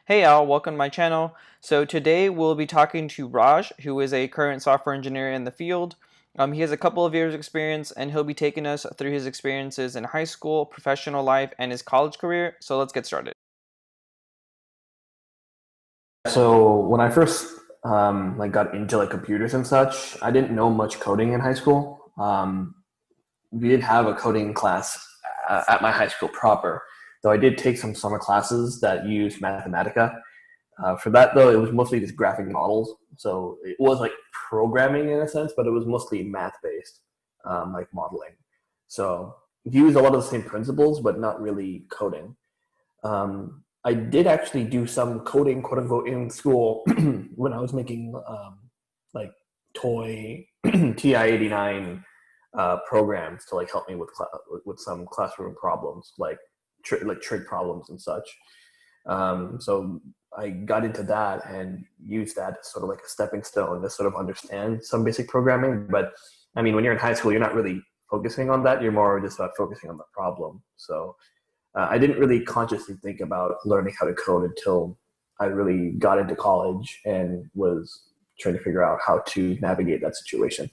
Hey Al, welcome to my channel. So today we'll be talking to Raj, who is a current software engineer in the field. He has a couple of years experience and he'll be taking us through his experiences in high school, professional life, and his college career. So let's get started. So when I first got into computers and such, I didn't know much coding in high school. We did have a coding class at my high school proper, though I did take some summer classes that used Mathematica. For that though, it was mostly just graphic models, so it was like programming in a sense, but it was mostly math based, like modeling. So we used a lot of the same principles, but not really coding. I did actually do some coding, quote unquote, in school when I was making like toy TI-89 programs to help me with with some classroom problems, like trig problems and such. So I got into that and used that as sort of like a stepping stone to sort of understand some basic programming. But I mean, when you're in high school, you're not really focusing on that. You're more just about focusing on the problem. So I didn't really consciously think about learning how to code until I really got into college and was trying to figure out how to navigate that situation.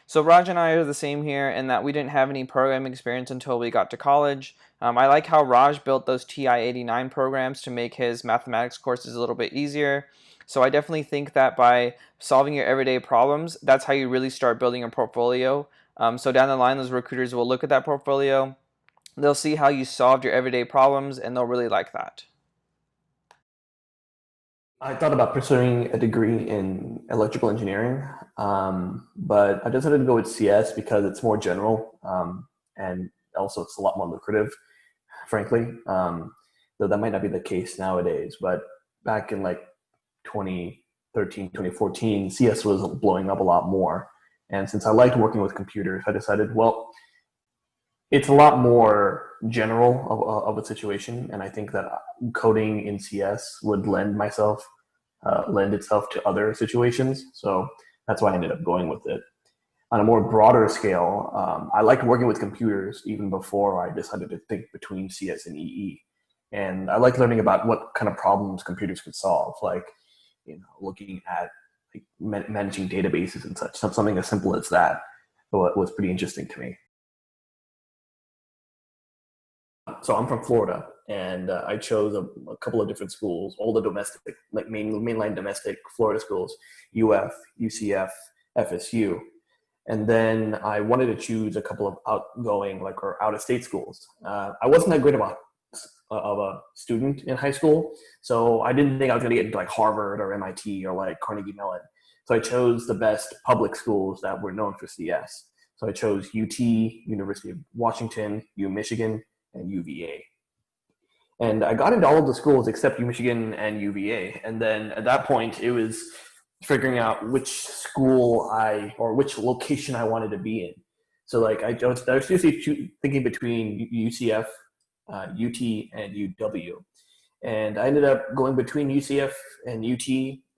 So Raj and I are the same here in that we didn't have any programming experience until we got to college. I like how Raj built those TI-89 programs to make his mathematics courses a little bit easier. So I definitely think that by solving your everyday problems, that's how you really start building a portfolio. So down the line, those recruiters will look at that portfolio, they'll see how you solved your everyday problems, and they'll really like that. I thought about pursuing a degree in electrical engineering, but I decided to go with CS because it's more general, and also it's a lot more lucrative, frankly. Though that might not be the case nowadays, but back in 2013, 2014, CS was blowing up a lot more. And since I liked working with computers, I decided, well, it's a lot more general of a situation, and I think that coding in CS would lend itself to other situations. So that's why I ended up going with it. On a more broader scale, I liked working with computers even before I decided to think between CS and EE. And I like learning about what kind of problems computers could solve, like looking at managing databases and such. Something as simple as that was pretty interesting to me. So I'm from Florida, and I chose a couple of different schools, all the domestic, like mainline domestic Florida schools, UF, UCF, FSU, and then I wanted to choose a couple of outgoing or out of state schools. I wasn't that great of a student in high school, so I didn't think I was going to get into Harvard or MIT or Carnegie Mellon. So I chose the best public schools that were known for CS. So I chose UT, University of Washington, U Michigan, and UVA. And I got into all of the schools except U Michigan and UVA. And then at that point, it was figuring out which school or which location I wanted to be in. So I was seriously thinking between UCF, UT, and UW. And I ended up going between UCF and UT,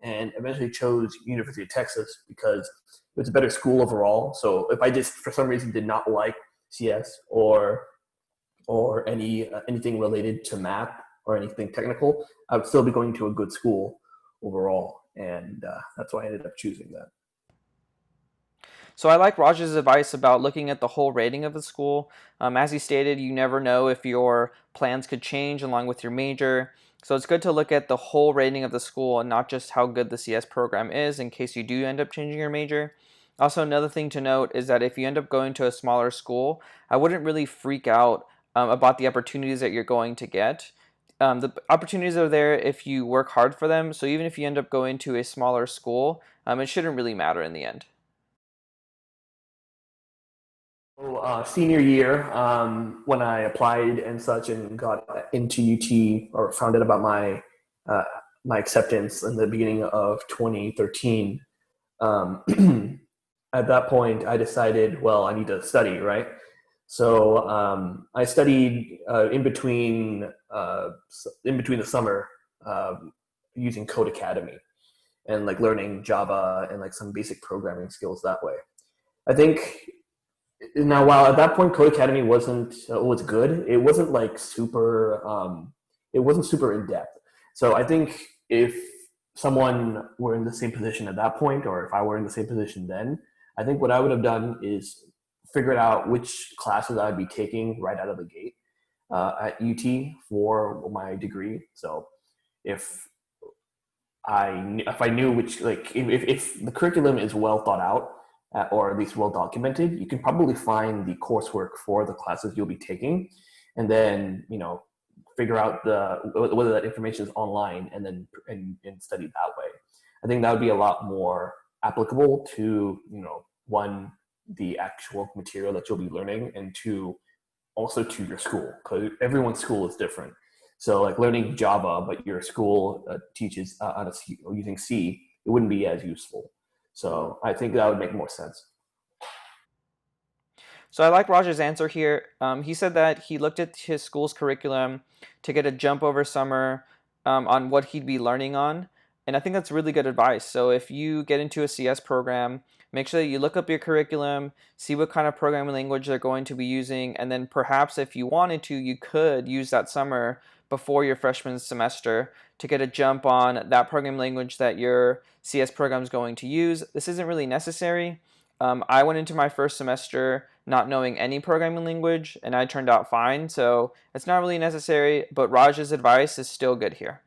and eventually chose University of Texas because it was a better school overall. So if I just for some reason did not like CS or anything related to math or anything technical, I would still be going to a good school overall, and that's why I ended up choosing that. So I like Raj's advice about looking at the whole rating of the school. As he stated, you never know if your plans could change along with your major. So it's good to look at the whole rating of the school and not just how good the CS program is in case you do end up changing your major. Also, another thing to note is that if you end up going to a smaller school, I wouldn't really freak out about the opportunities that you're going to get. The opportunities are there if you work hard for them. So even if you end up going to a smaller school, it shouldn't really matter in the end. So, senior year, when I applied and such and got into UT or found out about uh, my acceptance in the beginning of 2013, um, at that point I decided, well, I need to study, right? So I studied in between the summer, using Code Academy and learning Java and some basic programming skills that way. I think now while at that point Code Academy was good, it wasn't super. it wasn't super in depth. So I think if someone were in the same position at that point, or if I were in the same position then, I think what I would have done is figured out which classes I'd be taking right out of the gate at UT for my degree. So if if I knew which, like if the curriculum is well thought out, or at least well documented, you can probably find the coursework for the classes you'll be taking, and then figure out the whether that information is online, and then and study that way. I think that would be a lot more applicable to one, the actual material that you'll be learning, and two, also to your school, because everyone's school is different. So like learning Java, but your school teaches using C, it wouldn't be as useful. So I think that would make more sense. So I like Raj's answer here. He said that he looked at his school's curriculum to get a jump over summer on what he'd be learning on. And I think that's really good advice. So if you get into a CS program, make sure that you look up your curriculum, see what kind of programming language they're going to be using, and then perhaps if you wanted to, you could use that summer before your freshman semester to get a jump on that programming language that your CS program is going to use. This isn't really necessary. I went into my first semester not knowing any programming language, and I turned out fine. So it's not really necessary, but Raj's advice is still good here.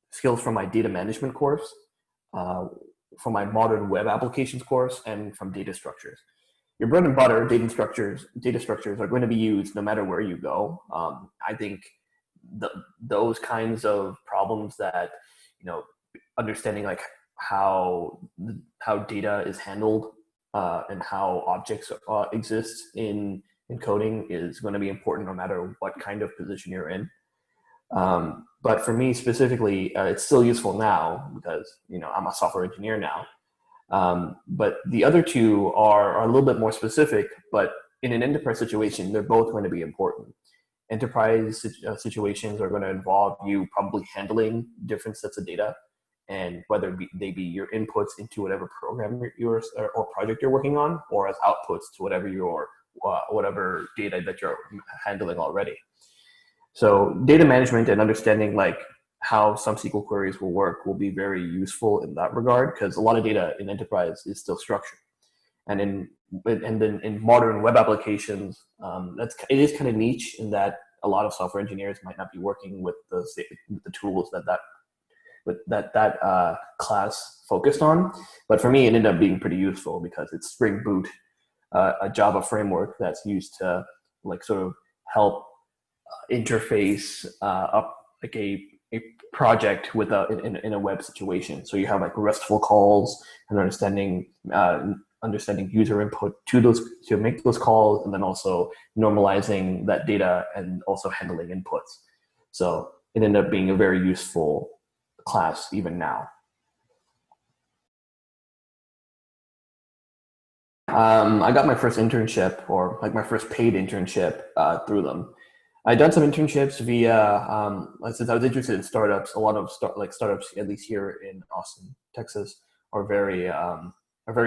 Skills from my data management course, uh, from my modern web applications course, and from data structures. Your bread and butter data structures are going to be used no matter where you go. I think the, those kinds of problems that you know understanding like how how data is handled, and how objects exist in coding is going to be important no matter what kind of position you're in. But for me specifically, it's still useful now because I'm a software engineer now. But the other two are a little bit more specific, but in an enterprise situation, they're both going to be important. Enterprise situations are going to involve you probably handling different sets of data, and whether they be your inputs into whatever program or project you're working on, or as outputs to whatever data that you're handling already. So data management and understanding like how some SQL queries will work will be very useful in that regard, because a lot of data in enterprise is still structured. And then in modern web applications, it is kind of niche in that a lot of software engineers might not be working with the tools that class focused on. But for me, it ended up being pretty useful because it's Spring Boot, a Java framework that's used to like sort of help interface up like a project with in a web situation. So you have like RESTful calls and understanding user input to those to make those calls, and then also normalizing that data and also handling inputs. So it ended up being a very useful class even now. I got my first internship, or like my first paid internship, through them. I'd done some internships via, since I was interested in startups. A lot of startups, at least here in Austin, Texas, are very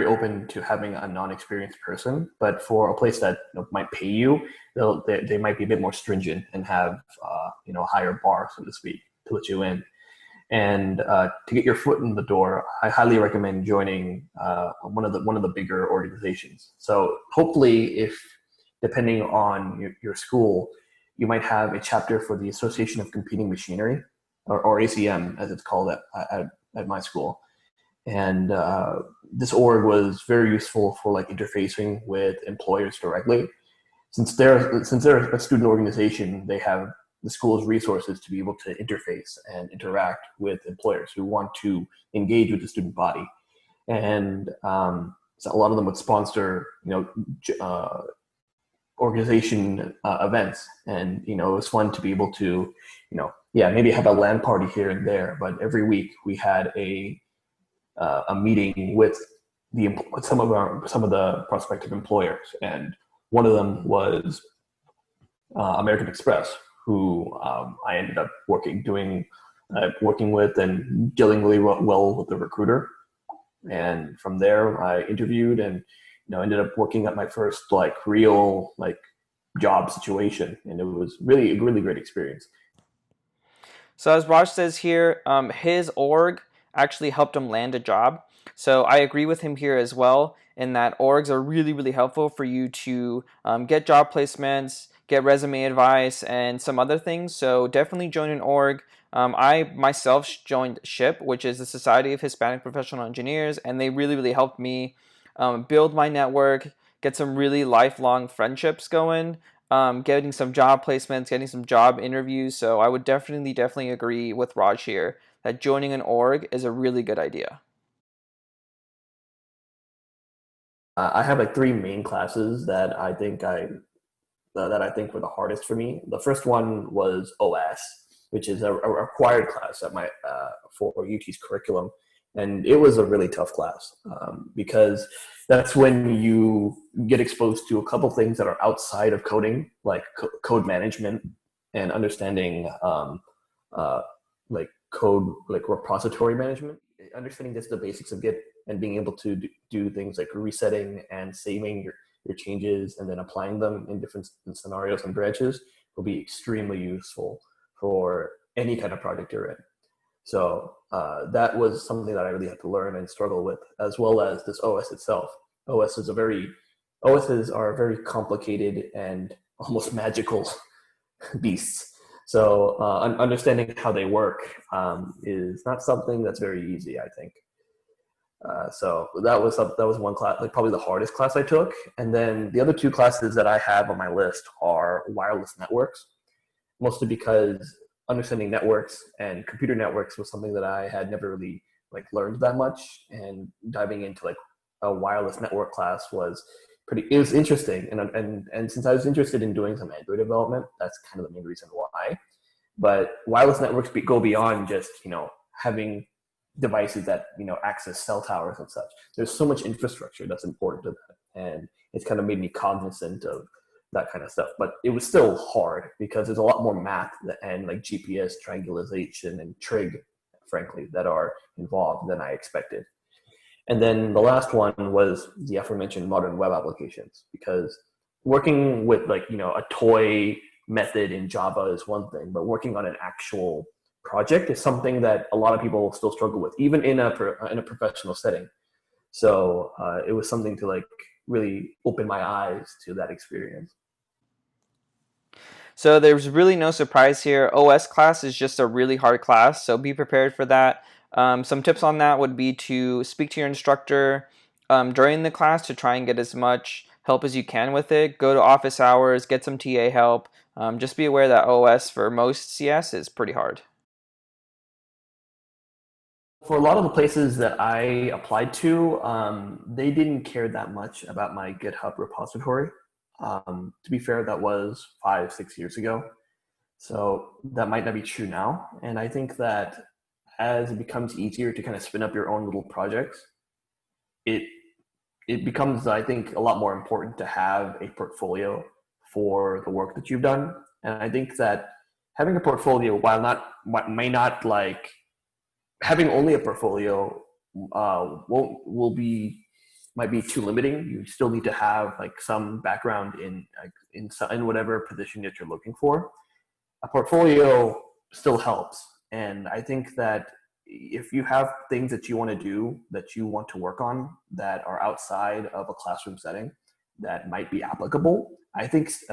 open to having a non-experienced person. But for a place that might pay you, they might be a bit more stringent and have a higher bar, so to speak, to let you in. And to get your foot in the door, I highly recommend joining one of the bigger organizations. So hopefully, if depending on your school, you might have a chapter for the Association of Computing Machinery, or ACM as it's called at my school. And this org was very useful for like interfacing with employers directly. Since they're a student organization, they have the school's resources to be able to interface and interact with employers who want to engage with the student body. And so a lot of them would sponsor, organization events, and it was fun to be able to, yeah, maybe have a LAN party here and there, but every week we had a meeting with some of the prospective employers, and one of them was American Express, who I ended up working with and dealing really well with the recruiter. And from there, I interviewed and ended up working at my first like real like job situation, and it was really a really great experience. So as Raj says here, his org actually helped him land a job. So I agree with him here as well in that orgs are really, really helpful for you to get job placements, get resume advice, and some other things. So definitely join an org. I myself joined SHIP, which is the Society of Hispanic Professional Engineers, and they really, really helped me build my network, get some really lifelong friendships going, getting some job placements, getting some job interviews. So I would definitely agree with Raj here that joining an org is a really good idea. I have like three main classes that I think were the hardest for me. The first one was OS, which is a required class at my for UT's curriculum, and it was a really tough class because that's when you get exposed to a couple things that are outside of coding, like code management and understanding uh, like code like repository management, understanding just the basics of Git and being able to do things like resetting and saving your changes and then applying them in different scenarios and branches will be extremely useful for any kind of project you're in. So that was something that I really had to learn and struggle with, as well as this OS itself. OS is a very OSs are very complicated and almost magical beasts. So understanding how they work is not something that's very easy, I think. So that was one class, like probably the hardest class I took. And then the other two classes that I have on my list are wireless networks, mostly because understanding networks and computer networks was something that I had never really like learned that much. And diving into like a wireless network class was pretty. It was interesting, and since I was interested in doing some Android development, that's kind of the main reason why. But wireless networks go beyond just having devices that access cell towers and such. There's so much infrastructure that's important to that, and it's kind of made me cognizant of that kind of stuff. But it was still hard because there's a lot more math and like GPS triangulation and trig, frankly, that are involved than I expected. And then the last one was the aforementioned modern web applications, because working with like a toy method in Java is one thing, but working on an actual project is something that a lot of people still struggle with, even in a professional setting. So it was something to like really open my eyes to that experience. So there's really no surprise here. OS class is just a really hard class, so be prepared for that. Some tips on that would be to speak to your instructor during the class to try and get as much help as you can with it. Go to office hours, get some TA help. Just be aware that OS for most CS is pretty hard. For a lot of the places that I applied to, they didn't care that much about my GitHub repository. To be fair, that was 5, 6 years ago. So that might not be true now. And I think that as it becomes easier to kind of spin up your own little projects, it it becomes, I think, a lot more important to have a portfolio for the work that you've done. And I think that having a portfolio, while not may not like having only a portfolio won't will be might be too limiting. You still need to have like some background in whatever position that you're looking for. A portfolio still helps, and I think that if you have things that you want to do, that you want to work on, that are outside of a classroom setting that might be applicable, I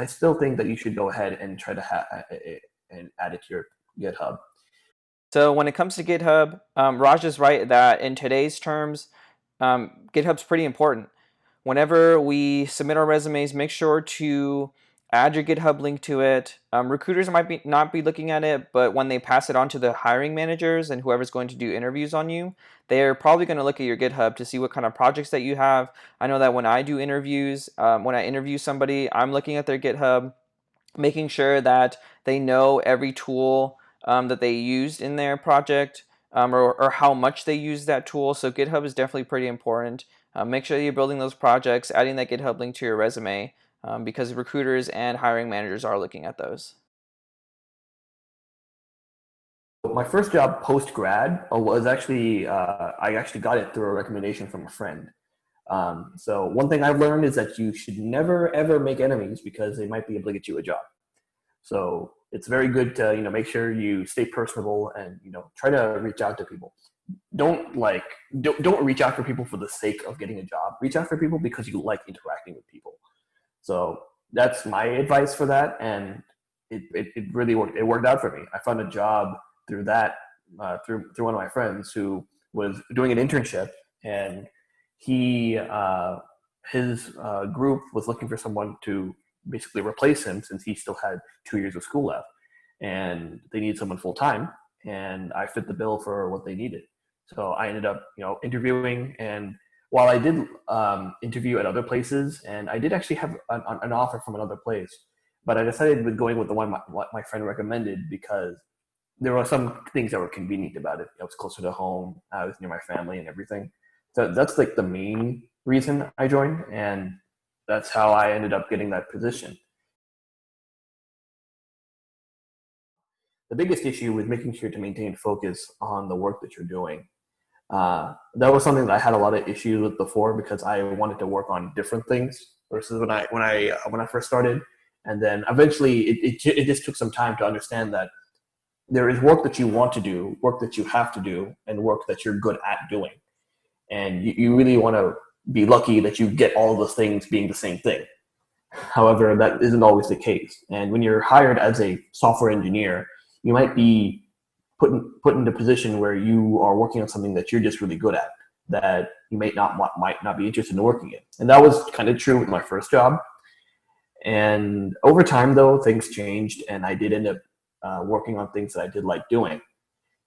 still think that you should go ahead and try to and add it to your GitHub. So when it comes to GitHub, Raj is right that in today's terms, GitHub's pretty important. Whenever we submit our resumes, make sure to add your GitHub link to it. Recruiters might not be looking at it, but when they pass it on to the hiring managers and whoever's going to do interviews on you, they're probably going to look at your GitHub to see what kind of projects that you have. I know that when I do interviews, when I interview somebody, I'm looking at their GitHub, making sure that they know every tool that they used in their project, or how much they use that tool. So GitHub is definitely pretty important. Make sure that you're building those projects, adding that GitHub link to your resume, because recruiters and hiring managers are looking at those. My first job post grad was actually I actually got it through a recommendation from a friend. So one thing I've learned is that you should never ever make enemies because they might be able to get you a job. So it's very good to make sure you stay personable and try to reach out to people. Don't reach out for people for the sake of getting a job. Reach out for people because you like interacting with people. So that's my advice for that, and it really worked. It worked out for me. I found a job through that through one of my friends who was doing an internship, and he his group was looking for someone to basically replace him since he still had 2 years of school left, and they needed someone full time, and I fit the bill for what they needed. So I ended up interviewing, and while I did interview at other places, and I did actually have an offer from another place, but I decided with going with the one my friend recommended because there were some things that were convenient about it. It was closer to home. I was near my family and everything. So that's like the main reason I joined, and that's how I ended up getting that position. The biggest issue was making sure to maintain focus on the work that you're doing. That was something that I had a lot of issues with before because I wanted to work on different things versus when I first started, and then eventually it just took some time to understand that there is work that you want to do, work that you have to do, and work that you're good at doing. And you really want to be lucky that you get all of those things being the same thing. However, that isn't always the case. And when you're hired as a software engineer, you might be put into a position where you are working on something that you're just really good at that you might not be interested in working in. And that was kind of true with my first job. And over time, though, things changed, and I did end up working on things that I did like doing.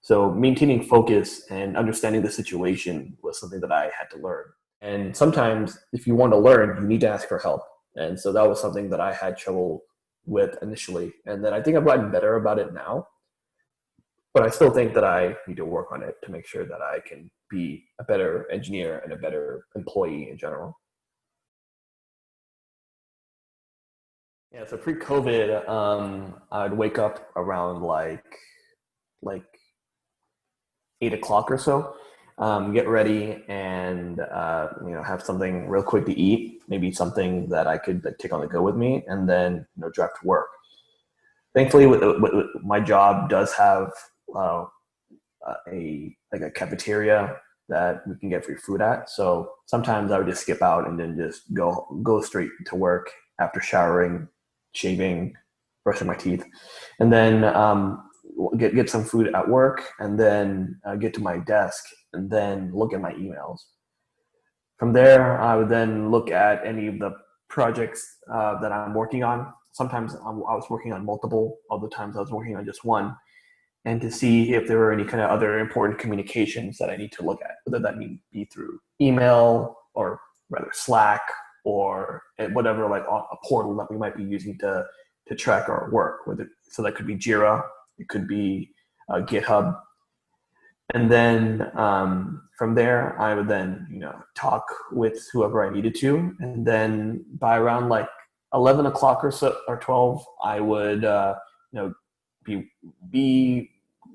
So maintaining focus and understanding the situation was something that I had to learn. And sometimes, if you want to learn, you need to ask for help. And so that was something that I had trouble with initially. And then I think I've gotten better about it now. But I still think that I need to work on it to make sure that I can be a better engineer and a better employee in general. Yeah, so pre-COVID, I'd wake up around like 8 o'clock or so, get ready and have something real quick to eat, maybe something that I could like, take on the go with me, and then drive to work. Thankfully, my job does have uh, a cafeteria that we can get free food at. So sometimes I would just skip out and then just go straight to work after showering, shaving, brushing my teeth, and then get some food at work, and then get to my desk, and then look at my emails. From there, I would then look at any of the projects that I'm working on. Sometimes I was working on multiple. Other times I was working on just one, and to see if there were any kind of other important communications that I need to look at, whether that be through email or rather Slack or whatever like a portal that we might be using to track our work. So that could be Jira, it could be GitHub, and then from there I would then talk with whoever I needed to, and then by around like 11 o'clock or so or 12, I would you know be be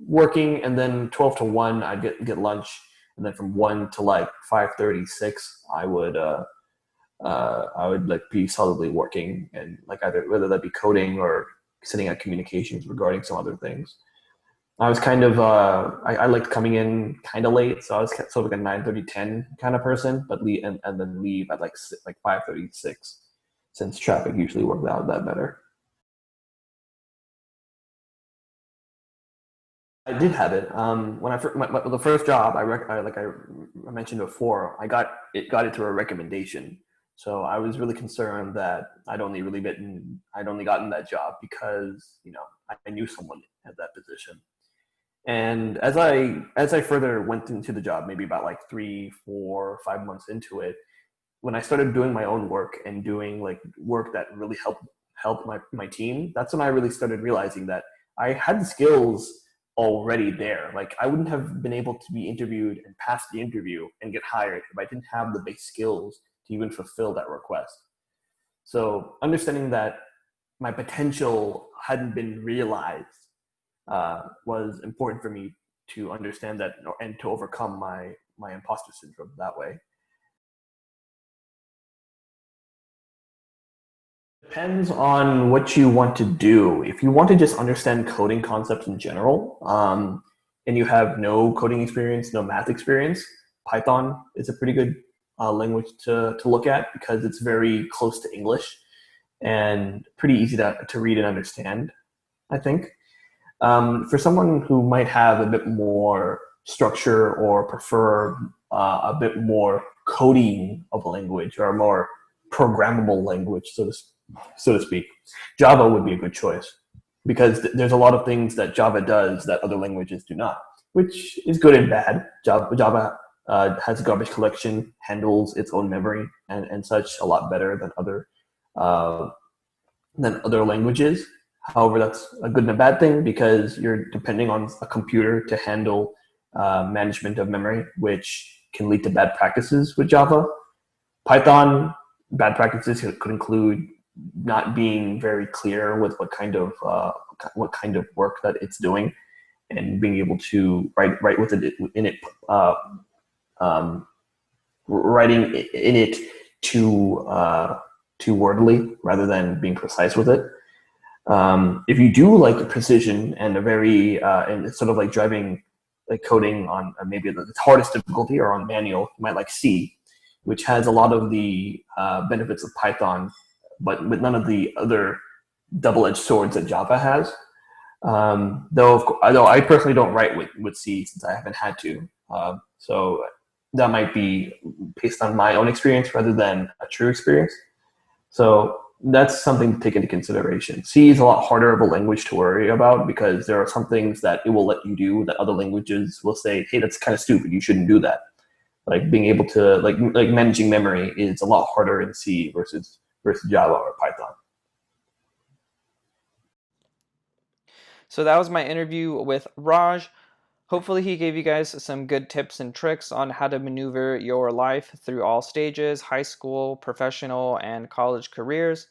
working, and then 12 to 1 I'd get lunch, and then from 1 to like 5:36 I would like be solidly working, and like either whether that be coding or sending out communications regarding some other things. I was kind of I liked coming in kind of late, so I was sort of like a 9:30, 10 kind of person, but and then leave at like 5:36, since traffic usually worked out that better. I did have it. When the first job like I mentioned before, I got it through a recommendation. So I was really concerned that I'd only gotten that job because I knew someone at that position. And as I further went into the job, maybe about like 3, 4, 5 months into it, when I started doing my own work and doing like work that really helped my team, that's when I really started realizing that I had the skills already there. Like I wouldn't have been able to be interviewed and pass the interview and get hired if I didn't have the base skills to even fulfill that request. So understanding that my potential hadn't been realized was important for me to understand that and to overcome my imposter syndrome that way. Depends on what you want to do. If you want to just understand coding concepts in general, and you have no coding experience, no math experience, Python is a pretty good language to look at because it's very close to English and pretty easy to read and understand, I think. For someone who might have a bit more structure or prefer a bit more coding of a language or a more programmable language, so to speak, Java would be a good choice because there's a lot of things that Java does that other languages do not, which is good and bad. Java has a garbage collection, handles its own memory and such a lot better uh, than other languages. However, that's a good and a bad thing because you're depending on a computer to handle management of memory, which can lead to bad practices with Java. Python, bad practices could include not being very clear with what kind of work that it's doing, and being able to write with it in it, um, writing in it too wordly rather than being precise with it. If you do like precision and a very and it's sort of like driving like coding on maybe the hardest difficulty or on manual, you might like C, which has a lot of the benefits of Python, but with none of the other double-edged swords that Java has. Though I personally don't write with C since I haven't had to. So that might be based on my own experience rather than a true experience. So that's something to take into consideration. C is a lot harder of a language to worry about because there are some things that it will let you do that other languages will say, "Hey, that's kind of stupid. You shouldn't do that." Like being able to like managing memory is a lot harder in C versus Java or Python. So that was my interview with Raj. Hopefully, he gave you guys some good tips and tricks on how to maneuver your life through all stages: high school, professional, and college careers.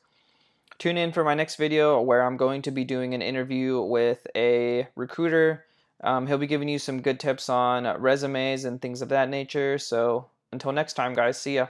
Tune in for my next video where I'm going to be doing an interview with a recruiter. He'll be giving you some good tips on resumes and things of that nature. So until next time, guys, see ya.